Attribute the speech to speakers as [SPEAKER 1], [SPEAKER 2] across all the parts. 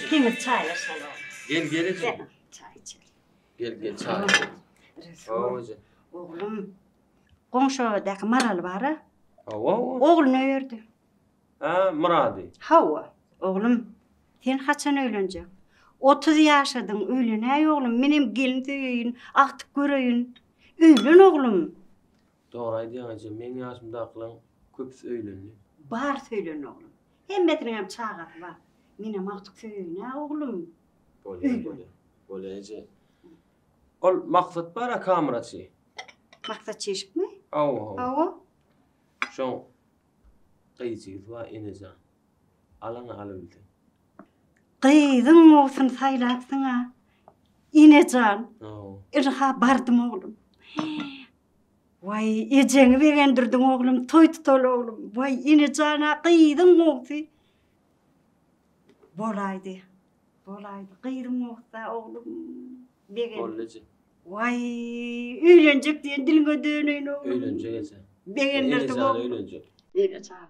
[SPEAKER 1] ikimiz çaylaşalım.
[SPEAKER 2] Gel.
[SPEAKER 1] Çay içelim.
[SPEAKER 2] Gel çay.
[SPEAKER 1] Resul, oğlum, komşudaki Maral var ha?
[SPEAKER 2] Hava.
[SPEAKER 1] Oğlunu ördü.
[SPEAKER 2] Ha, Muradi.
[SPEAKER 1] Hava, oğlum, sen kaçan öğleneceksin? 30 yaşadın, öğlen oğlum, benim gelin tüyün, aktık göreyün. Öğlen oğlum.
[SPEAKER 2] Doğru diýäňçe, men ýaşymda aklan köpüs öýlenli.
[SPEAKER 1] Bar söylen oğlum. Hem betrinem çağat var. Benim aktık tüyün oğlum.
[SPEAKER 2] Bolece. Ol maksat bara kameraçy.
[SPEAKER 1] Maksat çeşip mi?
[SPEAKER 2] Hava. Şoň gyýjyz we enejan. Alana alabildi.
[SPEAKER 1] Kıydın olsun saylaksın ha. İnecan. Irha bardım oğlum. Vay eceni berendirdin oğlum. Toy tutol oğlum. Vay inecana kıydın olsun. Bolaydı. Kıydın olsa oğlum.
[SPEAKER 2] Bolece.
[SPEAKER 1] Vay öğlenecek diyen diline dönüyn oğlum.
[SPEAKER 2] Öýlenjek ese.
[SPEAKER 1] Berendirdim oğlum.
[SPEAKER 2] Öýlenjek.
[SPEAKER 1] Enecan.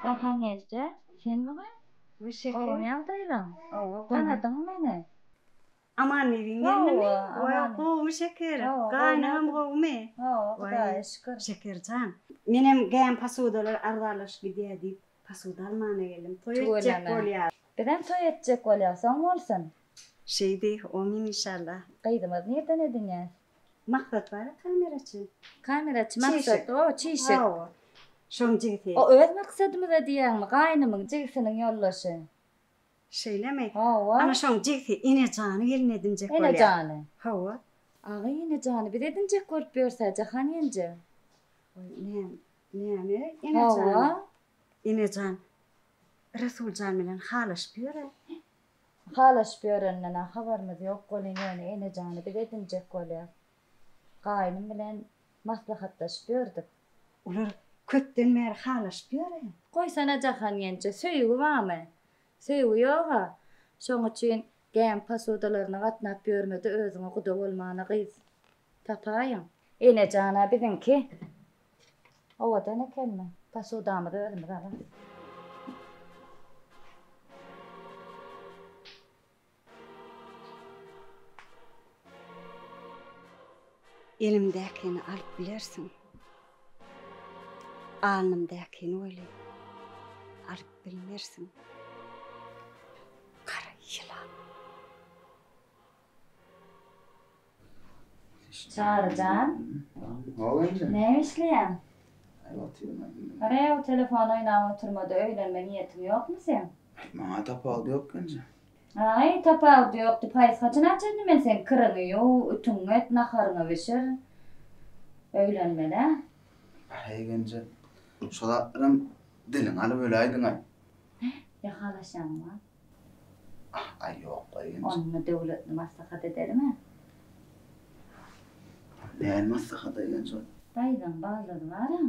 [SPEAKER 3] Bakan gezce, sen mi koy?
[SPEAKER 1] Bu şeker.
[SPEAKER 3] Oğlum yaldayla. Tanıdın beni.
[SPEAKER 1] Aman evin geldi mi?
[SPEAKER 3] Aman.
[SPEAKER 1] Bu şeker. Kaynağım kovme.
[SPEAKER 3] Kudaya şükür.
[SPEAKER 1] Şekercan. Benim gelen pasudalar ardarlaş gidiyor deyip pasuda almana geldim. Toy edecek oluyor.
[SPEAKER 3] Birden toy edecek oluyorsan olsun.
[SPEAKER 1] Şey değil, o min inşallah.
[SPEAKER 3] Kıydımız nereden edin ya?
[SPEAKER 1] Maksat var kameraçı.
[SPEAKER 3] Kameraçı maksat o çiğşek.
[SPEAKER 1] Şom cigti.
[SPEAKER 3] O öz maksadımı da diyen mi? Kaynımın cigsinin yollaşı.
[SPEAKER 1] Şeyleme.
[SPEAKER 3] Hava.
[SPEAKER 1] Ama şom cigti ine canı gelin edinecek oluyor.
[SPEAKER 3] Ene canı.
[SPEAKER 1] Hava.
[SPEAKER 3] Ağa yine canı bir edinecek görüp görse hani yence.
[SPEAKER 1] Ne ine canı.
[SPEAKER 3] Hava.
[SPEAKER 1] İne can. Resul can bilen halaş biyore.
[SPEAKER 3] Halaş bir öğrenene haberimiz yok kolin yani ene canı bir edinecek oluyor. Kaynım bilen maslahatlaş gördük.
[SPEAKER 1] Ular köpten mer halaş biyore.
[SPEAKER 3] Koy sana cahan yence söyü var mı? Söyü yok ha. Şoň üçin gän pasodalarına gatnap görmedi özüňe guda bolmana gyz. Tapaýan. Ene jana bizinki. Owadan ekenmi? Pasodamy da özüm gala.
[SPEAKER 1] Elimdäkini alyp bilersin. Alnymdäkini öyle alyp bilmersin. Kara yılan.
[SPEAKER 3] Çağırcan.
[SPEAKER 4] Oğlum.
[SPEAKER 3] Ne işleyen?
[SPEAKER 4] Ayvatıyorum.
[SPEAKER 3] Araya o telefon oynama oturmada öğlenme niyetin yok mu sen?
[SPEAKER 4] Bana tapalı yok bence.
[SPEAKER 3] Ay tapağı yoktu payız kaçın açırdın ben sen kırınıyor, ütün et, nakarını veşir. Öğlenmeli.
[SPEAKER 4] Hey bence. Şolarım dilin alıp öyle aydın ay.
[SPEAKER 3] Yakalaşan var.
[SPEAKER 4] Ay yok ay bence.
[SPEAKER 3] Onunla devletli maslahat edelim mi?
[SPEAKER 4] Ne elmazsa kadar bence.
[SPEAKER 3] Dayıdan bağladı var ha?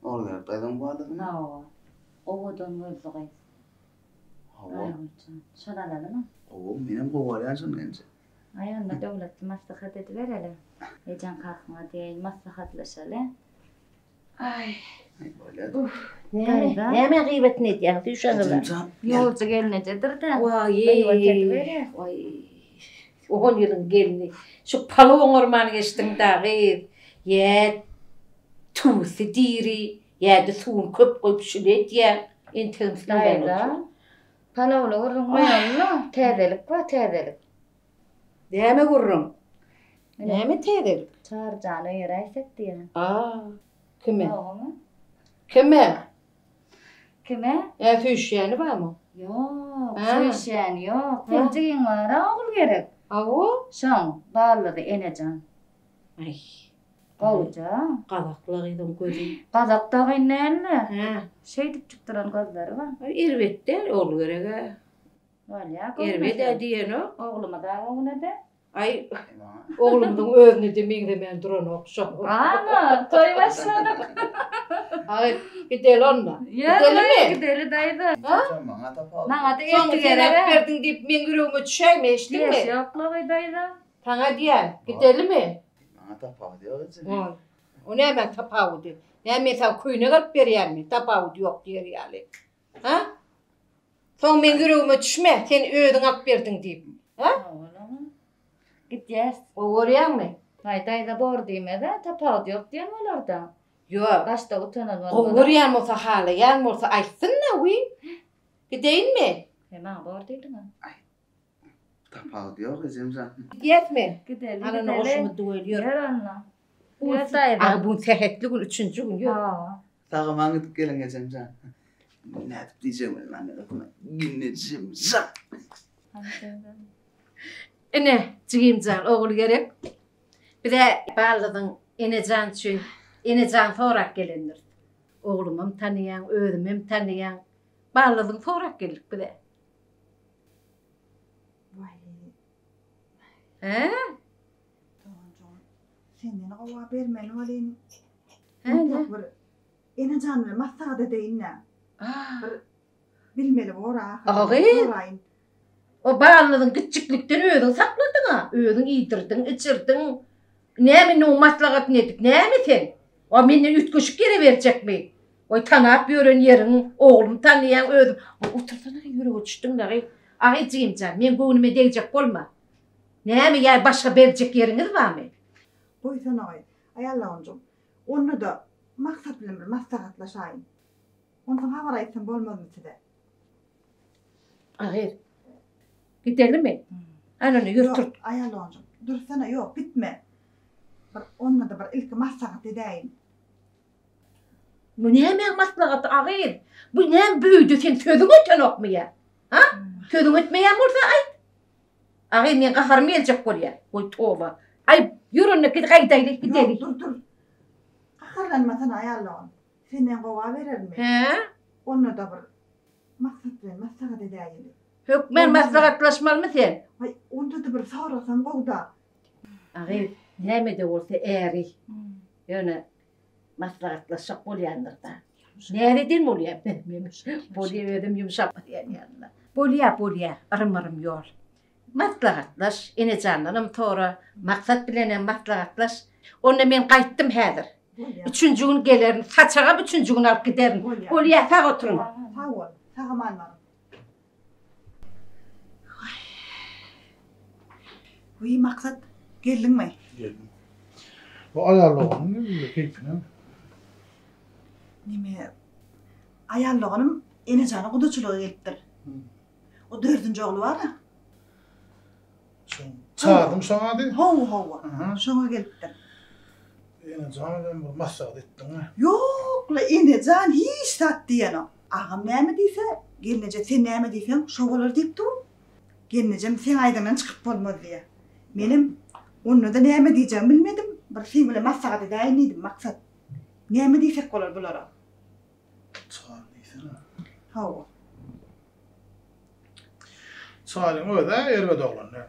[SPEAKER 4] Orada daydan bağladın mı?
[SPEAKER 3] No. Oğudun vurdu kayız.
[SPEAKER 4] Hava.
[SPEAKER 3] Şuraları mı?
[SPEAKER 4] Oğlum benim kovalayansın bence.
[SPEAKER 3] Ayağınla devletli maslahat ediverelim. Heyecan kalkma değil, maslahatlaşalım.
[SPEAKER 4] Ay böyle.
[SPEAKER 5] Ne gıybet ne diye düşanlar.
[SPEAKER 3] Yolcu gelinecedir de.
[SPEAKER 5] Vay. 10 yılın gelini. Şu Palovon ormanı geçtin dağı. Ye tuğsi diri. Ye de suğun köp köp şület ye. İntemsinden
[SPEAKER 3] Dayda. Palovlu vurun mayallı. Tedelik var tedelik.
[SPEAKER 5] Deme vururum. Ne mi tedir?
[SPEAKER 3] Çağıracağını yere eysek diye.
[SPEAKER 5] Kime?
[SPEAKER 3] Oğumu.
[SPEAKER 5] Kime?
[SPEAKER 3] Kime?
[SPEAKER 5] Tüşyeni var mı?
[SPEAKER 3] Yok,
[SPEAKER 5] Ha.
[SPEAKER 3] söýşen yok. Tenjigin var, ogul gerek.
[SPEAKER 5] Avu?
[SPEAKER 3] Şoň, barlady enejan.
[SPEAKER 5] Ay,
[SPEAKER 3] Gowja.
[SPEAKER 5] qadaqlığıydım gözü.
[SPEAKER 3] Gazakda gynnaýanlar.
[SPEAKER 5] Ha,
[SPEAKER 3] Şey dip çykdyran gazlary var.
[SPEAKER 5] irvetde ol gerek.
[SPEAKER 3] Bolýa.
[SPEAKER 5] Irvede diyen o.
[SPEAKER 3] Ogluma da oguna da.
[SPEAKER 5] Ay, oğlumdun özünü demeyin de men duran okşam.
[SPEAKER 3] Ama toy başladık.
[SPEAKER 5] Ay, gidel onunla.
[SPEAKER 3] Ya,
[SPEAKER 5] Gidelim mi?
[SPEAKER 3] gideli dayda.
[SPEAKER 4] Bana tapal.
[SPEAKER 3] Maňa da
[SPEAKER 5] Sonra
[SPEAKER 3] etti
[SPEAKER 5] sen hak
[SPEAKER 3] gerek.
[SPEAKER 5] verdin deyip men yüreğime düşer mi, eştin
[SPEAKER 3] Yes,
[SPEAKER 5] mi?
[SPEAKER 3] yokluğu dayda.
[SPEAKER 5] Sana diyen, gidelim mi?
[SPEAKER 4] Bana tapal diyor kızım.
[SPEAKER 5] Oy. O ne hemen tapağı diyor. Ne hemen sen kuyuna kalıp veriyen mi? Tapağı yok diyor yani. Ha? Son men yüreğime düşme, sen öğüdün hak verdin deyip.
[SPEAKER 3] Oğlum. Git yes.
[SPEAKER 5] O oraya mı?
[SPEAKER 3] Dayda bor diýme de tapawdy yok diýen olardan.
[SPEAKER 5] Yok.
[SPEAKER 3] Gaçta utanan
[SPEAKER 5] O oraya mı olsa hala, yan mı olsa açsın ne uy? Gideyim mi?
[SPEAKER 3] Hemen bor diýdiň.
[SPEAKER 4] Tapal diyor kızım sen.
[SPEAKER 5] Gidiyet mi?
[SPEAKER 3] Gidelim.
[SPEAKER 5] Ananı hoşumu dueliyor.
[SPEAKER 3] Yer anla. Yer dayda.
[SPEAKER 5] Ay bu sehetli gün, 3. gün yok.
[SPEAKER 3] Ha.
[SPEAKER 4] Sağıma gidip gelin kızım sen. Ne yapıp diyeceğim ben de bakma. Günneciğim sen.
[SPEAKER 5] Ne? Cigimcan oğul gerek. Bir de bağladın enecan için, enecan forak gelinir. Oğlumum tanıyan, öğrümüm tanıyan. Bağladın forak gelir bir de.
[SPEAKER 6] Vay.
[SPEAKER 5] He?
[SPEAKER 6] Doğan. Senden qova bermeli bolin.
[SPEAKER 5] He ne?
[SPEAKER 6] Bir ene canlı masada deyinne.
[SPEAKER 5] Ah,
[SPEAKER 6] Bilmeli bora.
[SPEAKER 5] Ağa. o bağladın küçüklükten öğrün sakladın ha. Öğrün iyidirdin, içirdin. Ne mi o maslahat nedik, ne mi sen? O menden 3 kuşuk geri verecek mi? Oy tanap yörün yerin, oğlum tanıyan öğrün. Otursana yürü uçtun da. Ay Cigimcan, men göwnüme değecek bolma. Ne mi ya başka verecek yeriniz var mı?
[SPEAKER 6] Boysan oy. Ayalla oncum. Onu da maksat bilen bir maslahatlaşayın. Ondan haber aytsan bolmaz mı size?
[SPEAKER 5] Hayır. Gidelim mi? Ananı yürütür.
[SPEAKER 6] Yok, ayalla oncum. Dursana yok, bitme. Bir onunla da bir ilk maslahat edeyim.
[SPEAKER 5] Bu ne hemen maslahatı ağır? Bu ne büyüdü sen sözün öten ok mu ya? Ha? Sözün ötmeyen olsa ay. Ağır men kaharımı gelecek buraya. Oy tova. Ay yürünle git gaydayla gidelim.
[SPEAKER 6] Yok, dur. Kakarlanmasana ayalla on. Senden qova verer mi?
[SPEAKER 5] He?
[SPEAKER 6] Onunla da bir maksat bilen maslahat edeyim.
[SPEAKER 5] Hükmen maslahatlaşmalı mı sen?
[SPEAKER 6] Ay, onda da bir sorasan qowda.
[SPEAKER 5] Ağır ne de olsa eğri. Yani maslahatlaşacak bolyandır da. Nereden mi oluyor? Bolya ödüm yumuşak diyen yanına. Bolya, arım yol. Maslahatlaş, ene canlarım toğra. Maksat bilenen maslahatlaş. Onunla ben kayıttım hazır.
[SPEAKER 6] Bolya.
[SPEAKER 5] 3. gün gelirim, saçağa 3. gün alıp giderim.
[SPEAKER 6] Bolya.
[SPEAKER 5] Bolya sağ oturun.
[SPEAKER 6] Sağ ol. Sağamanlarım. Uy maksat geldin mi?
[SPEAKER 7] Geldim. Bu ayarlamanın ne bileyim keyfine.
[SPEAKER 6] Nime ayarlığınım ene canı kuduçuluğa gelipdir. O 4. oğlu var ya.
[SPEAKER 7] Çağırdım sana de.
[SPEAKER 6] Hova.
[SPEAKER 7] Aha.
[SPEAKER 6] Şoňa gelipdir.
[SPEAKER 7] Yine canım ben bu masaya ettim ha.
[SPEAKER 6] Yok la ene can hiç tat diyen o. Ağam näme diýse, gelnece sen näme diýsen şo bolar diýip dur. Gelnejem sen aýdandan çykyp bolmaz diýe. Menim onu da näme diýeceğim bilmedim. Bir sen bilen maslahat edäýin diýdim maksat. Näme diýsek bolar bulara?
[SPEAKER 7] Çağır değilsin ha.
[SPEAKER 6] Hova.
[SPEAKER 7] Çağırın öyle erbe doğulan ne?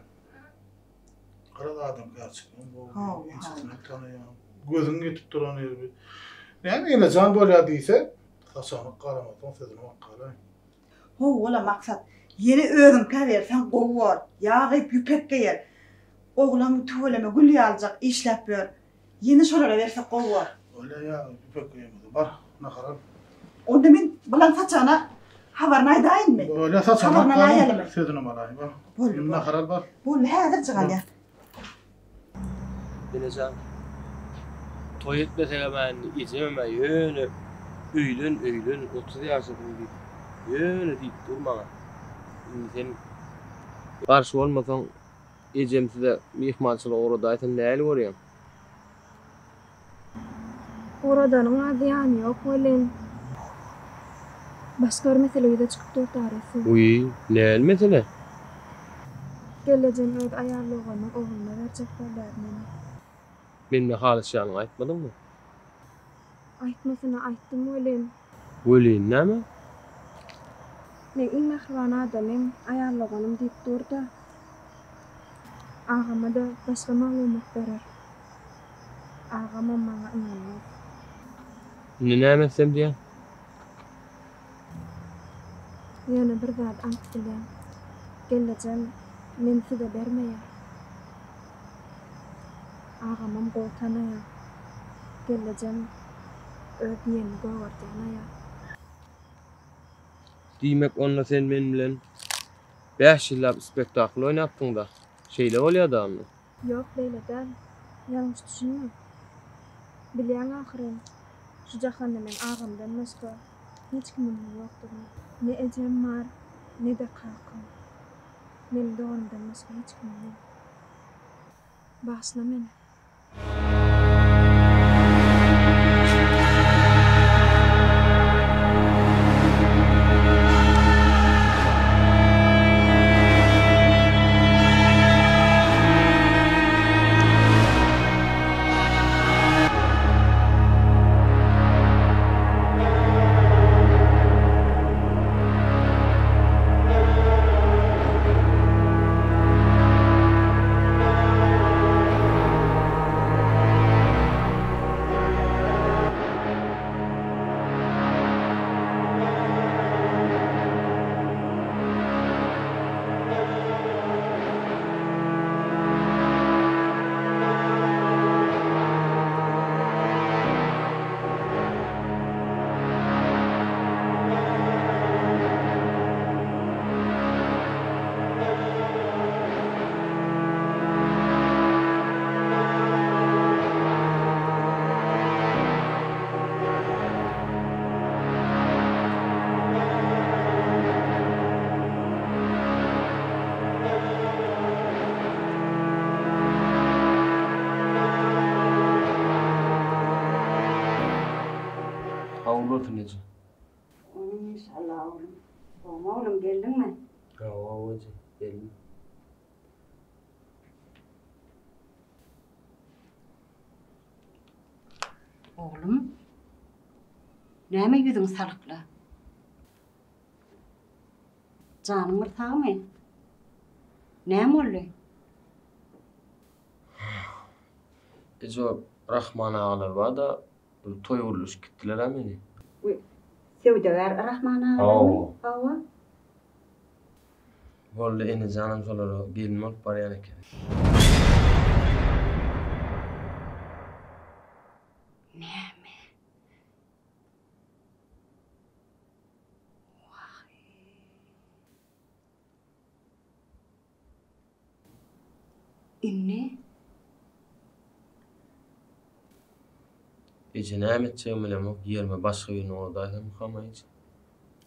[SPEAKER 7] Kırada adam gerçekten bu.
[SPEAKER 6] Ha,
[SPEAKER 7] İnsatını tanıyan. Gözün getip duran erbe. Yani yine can böyle değilse kaçanı karamadın sözünü vakkalı.
[SPEAKER 6] Ola maksat. Yeni öğün kaversen gowar. Yağıp yüpek geyer. Oğlanı tuvaleme gülü alacak, işlep ber. Yeni şolara verse gowar.
[SPEAKER 7] Öyle ya bir pek kıyamadı. Var ne kadar.
[SPEAKER 6] Onda men bulan saçana habarını aýdaýyn mi?
[SPEAKER 7] Öyle saçan
[SPEAKER 6] Tamam,
[SPEAKER 7] vakkalı
[SPEAKER 6] ayarlama.
[SPEAKER 7] sözünü malay. Var.
[SPEAKER 6] Bol,
[SPEAKER 7] Ne
[SPEAKER 6] bol.
[SPEAKER 7] kadar var.
[SPEAKER 6] Bu häzir çıgan ya.
[SPEAKER 2] Enecan. Toy etmesene ben izlememe yönü. Öylün 30 yaşındayım deyip. Yönü deyip durmana. Şimdi sen karşı olmasan ecemsi de mihmançılık orada aytan näli görýän?
[SPEAKER 8] Oradanın adı yani yok ölen. Başka bir meseleyi de çıkıp durtarysy.
[SPEAKER 2] Uy, näl mesele?
[SPEAKER 8] Geleceğin öz ayarlığını oğluna verecekler meni.
[SPEAKER 2] Benimle halysýanyny aýtmadyňmy?
[SPEAKER 8] Aýtmasyna aýtdym welin.
[SPEAKER 2] Welin näme?
[SPEAKER 8] Men iň mehriban adamym, ayarlığynım diýip durdy. Agama da başga maglumat berer. Agama maňa inanmaz.
[SPEAKER 2] Näme etsem diýen?
[SPEAKER 8] Ýöne bir zat aňtdylar. Geleceğim men size bermeýär. Agamam goýtanaýar. Geleceğim öz ýeni gowardanaýar.
[SPEAKER 2] Diýmek onda sen men bilen 5 ýyllap spektakl oýnapdyň da. Şeýle bolýardymy?
[SPEAKER 8] Yok beýle yanlış düşünme. Bilýän ahyryn şu jahanda men agamdan başga hiç kimim ýokdur. Ne ejem bar, ne de kakam. Men doğumdan başga hiç kimim ýok. Başla meni.
[SPEAKER 2] Nece?
[SPEAKER 1] İnşallah oğlum. Oğlum geldin mi?
[SPEAKER 2] Ya hocam geldim.
[SPEAKER 1] Oğlum. Näme ýüzüň salykla? Janyň ırtagmy? Näme boldy?
[SPEAKER 2] Ejo Rahman ağalar var da toy uruluş gittiler meni.
[SPEAKER 1] Sevdeler Rahman ağalar. Hawa.
[SPEAKER 2] Boldy ene janam solara gelin olup barýan eken.
[SPEAKER 1] Näme? Inne?
[SPEAKER 2] Eje näme etjegim bilemok, ýerime başga birine ordaýsam hamaýç.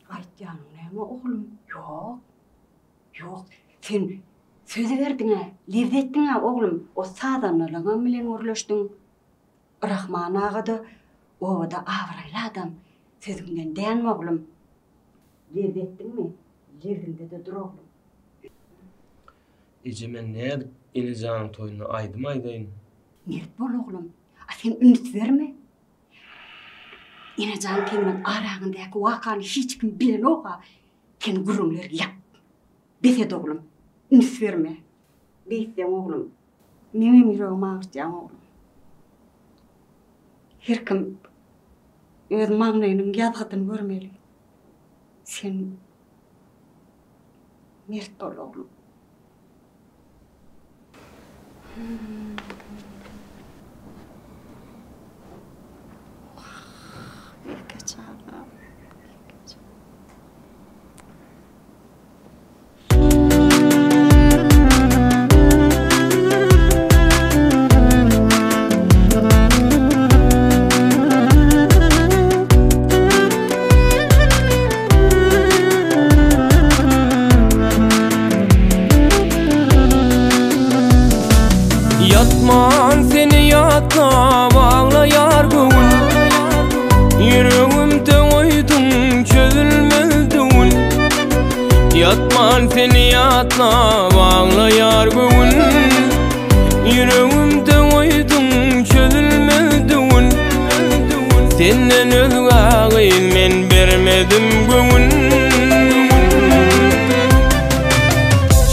[SPEAKER 1] Aýtýanyň näme oglum? Ýok. Ýok. Sen söze berdiňe, lezzetdiňe oglum. O sadanlygyň bilen urlaşdyň. Rahman ağa da o da awraýly adam. Sözüňden dänme oglum. Lezzetdiňmi? Ýerinde de dur oglum.
[SPEAKER 2] Eje men näde ene janyň toýuny aýdym aýdaýyn.
[SPEAKER 1] Nert bol oglum. A sen ünit verme. Ene jan kimin aragyndaky wakany hiç kim bilen oga. Ken gurumlar ýap. Bese oglum. Ünit verme. Bese oglum. Meme ýüregim agyrýan oglum. Her kim öz maňlygynyň ýazgytyny görmeli. Sen nert bol oglum.
[SPEAKER 9] Yatma
[SPEAKER 2] Aman seni yatla bağlayar bugün, yüreğimde oydun çözülmedin. Senden özgâgı men bermedim bugün.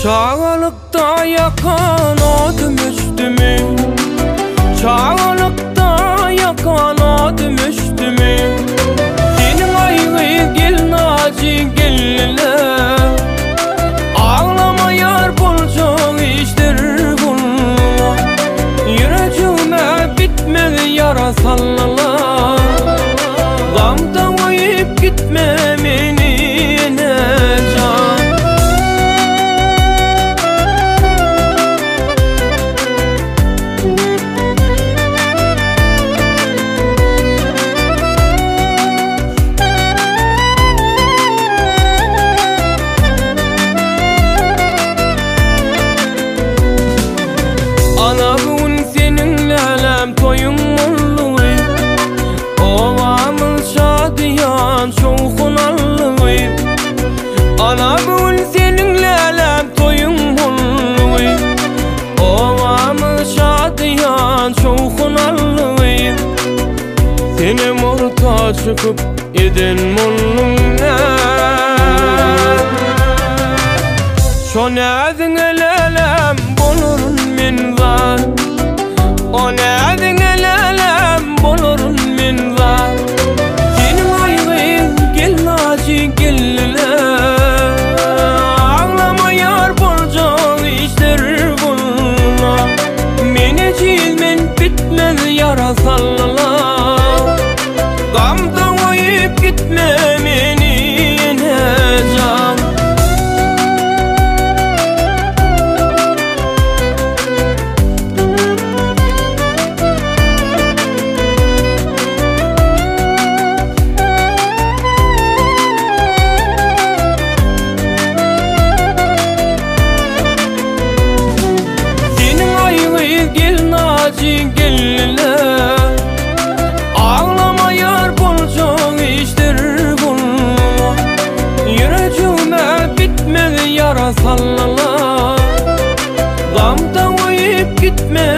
[SPEAKER 2] Çağalıkta yakan adım üstümü, çağalıkta yakan adım üstümü. Senin aygı gel naci gelle, ağlama yar bulacak işler bulma. Yüreğime bitmedi yara sallala, gamda koyup gitme beni ne can. Ana bugün seninle alem toyun olluğu, ovamın şadiyan çoğun allığı. Ana bugün seninle alem toyun olluğu, ovamın şadiyan çoğun allığı. Seni morta çıkıp eden molluğuna, şo nädin elem bolurun men var, o nädin elem bolurun men var. Senin aygın gel naci gelle, ağlama yar bolacak işler bulma. Meni cilmen bitmez yara sallala, gamda koyup gitme beni ne can. Senin aygı gel naci gelle, ağlama yar bulacak işler bulma. Yüreğime bitmedi yara sallala, gamda koyup gitme